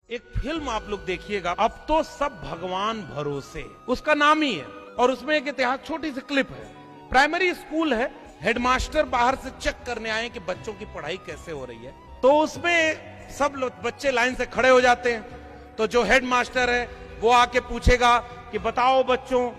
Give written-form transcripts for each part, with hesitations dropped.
एक फिल्म आप लोग देखिएगा, अब तो सब भगवान भरोसे, उसका नाम ही है। और उसमें एक इतिहास छोटी सी क्लिप है। प्राइमरी स्कूल है, हेडमास्टर बाहर से चेक करने आए कि बच्चों की पढ़ाई कैसे हो रही है। तो उसमें सब बच्चे लाइन से खड़े हो जाते हैं। तो जो हेडमास्टर है वो आके पूछेगा कि बताओ बच्चों,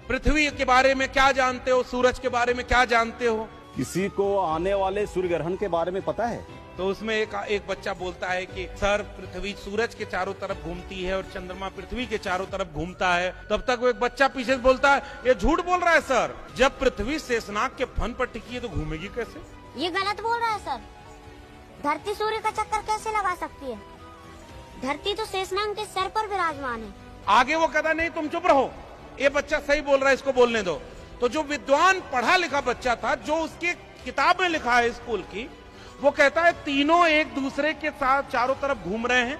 पृथ्वी के बारे में क्या जानते हो, सूरज के बारे में क्या जानते हो? किसी को आने वाले सूर्य ग्रहण के बारे में पता है? तो उसमें एक बच्चा बोलता है कि सर, पृथ्वी सूरज के चारों तरफ घूमती है और चंद्रमा पृथ्वी के चारों तरफ घूमता है। तब तक वो एक बच्चा पीछे से बोलता है, ये झूठ बोल रहा है सर, जब पृथ्वी शेषनाग के फन पर टिकी है तो घूमेगी कैसे? ये गलत बोल रहा है सर। धरती सूर्य का चक्कर कैसे लगा सकती है? धरती तो शेषनाग के सर पर विराजमान है। आगे वो कहता नहीं तुम चुप रहो, ये बच्चा सही बोल रहा है, इसको बोलने दो। तो जो विद्वान पढ़ा लिखा बच्चा था, जो उसकी किताब में लिखा है स्कूल की, वो कहता है तीनों एक दूसरे के साथ चारों तरफ घूम रहे हैं।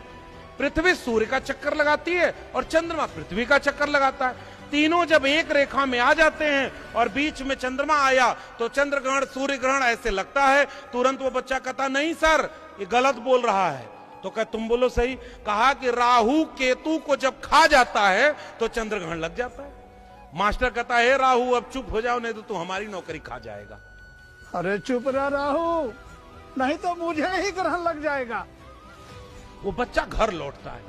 पृथ्वी सूर्य का चक्कर लगाती है और चंद्रमा पृथ्वी का चक्कर लगाता है। तीनों जब एक रेखा में आ जाते हैं और बीच में चंद्रमा आया तो चंद्र ग्रहण सूर्य ग्रहण ऐसे लगता है। तुरंत वो बच्चा कहता नहीं सर, ये गलत बोल रहा है। तो क्या तुम बोलो सही? कहा कि राहु केतु को जब खा जाता है तो चंद्र ग्रहण लग जाता है। मास्टर कहता है राहु अब चुप हो जाओ, नहीं तो तू हमारी नौकरी खा जाएगा। अरे चुप रहा राहु, नहीं तो मुझे ही ग्रहण लग जाएगा। वो बच्चा घर लौटता है,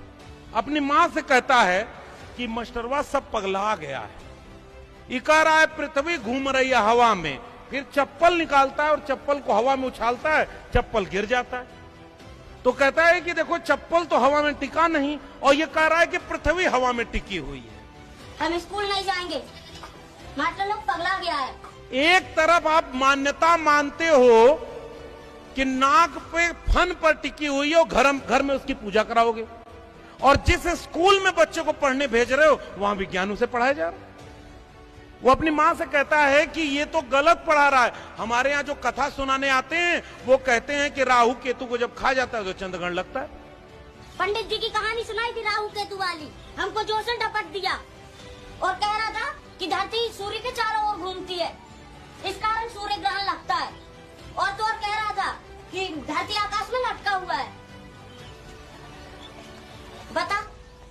अपनी मां से कहता है कि मास्टरवा सब पगला गया है। ये कह रहा है पृथ्वी घूम रही है हवा में, फिर चप्पल निकालता है और चप्पल को हवा में उछालता है, चप्पल गिर जाता है। तो कहता है कि देखो चप्पल तो हवा में टिका नहीं, और ये कह रहा है कि पृथ्वी हवा में टिकी हुई है। हम स्कूल नहीं जाएंगे, मास्टर लोग पगला गया है। एक तरफ आप मान्यता मानते हो कि नाक पे फन पर टिकी हुई है और घर में उसकी पूजा कराओगे, और जिस स्कूल में बच्चे को पढ़ने भेज रहे हो वहां विज्ञान उसे पढ़ाया जा रहा है। वो अपनी मां से कहता है कि ये तो गलत पढ़ा रहा है। हमारे यहाँ जो कथा सुनाने आते हैं वो कहते हैं कि राहु केतु को जब खा जाता है तो चंद्रग्रहण लगता है। पंडित जी की कहानी सुनाई थी राहु केतु वाली, हमको जोर से टपक दिया और कह रहा था कि धरती सूर्य के चारों ओर घूमती है, इस कारण सूर्य ग्रहण लगता है। और तो और कह रहा था कि धरती आकाश में लटका हुआ है। बता,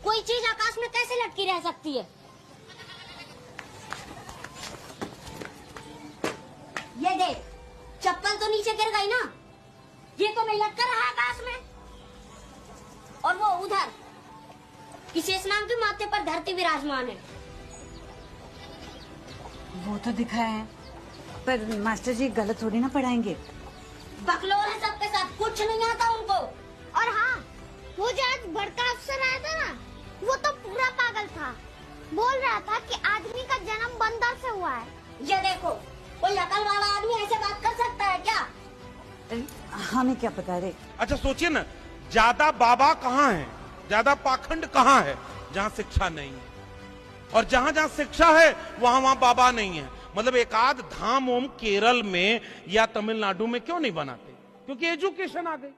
कोई चीज आकाश में कैसे लटकी रह सकती है? ये देख, चप्पल तो नीचे गिर गई ना, ये तो मैं लटका रहा आकाश में। और वो उधर कि शेषनाग के माथे पर धरती विराजमान है। वो तो दिखा है, पर मास्टर जी गलत थोड़ी ना पढ़ाएंगे। बकलोल है सबके साथ, कुछ नहीं आता उनको। और हाँ, वो जो आज बड़का अफसर आया था ना, वो तो पूरा पागल था। बोल रहा था कि आदमी का जन्म बंदर से हुआ है। ये देखो, कोई अकल वाला आदमी ऐसे बात कर सकता है क्या? हमें क्या पता रे। अच्छा सोचिए ना, ज्यादा बाबा कहाँ है, ज्यादा पाखंड कहाँ है? जहाँ शिक्षा नहीं है। और जहां जहां शिक्षा है वहां बाबा नहीं है। मतलब एक आध धाम ओम केरल में या तमिलनाडु में क्यों नहीं बनाते? क्योंकि एजुकेशन आ गई।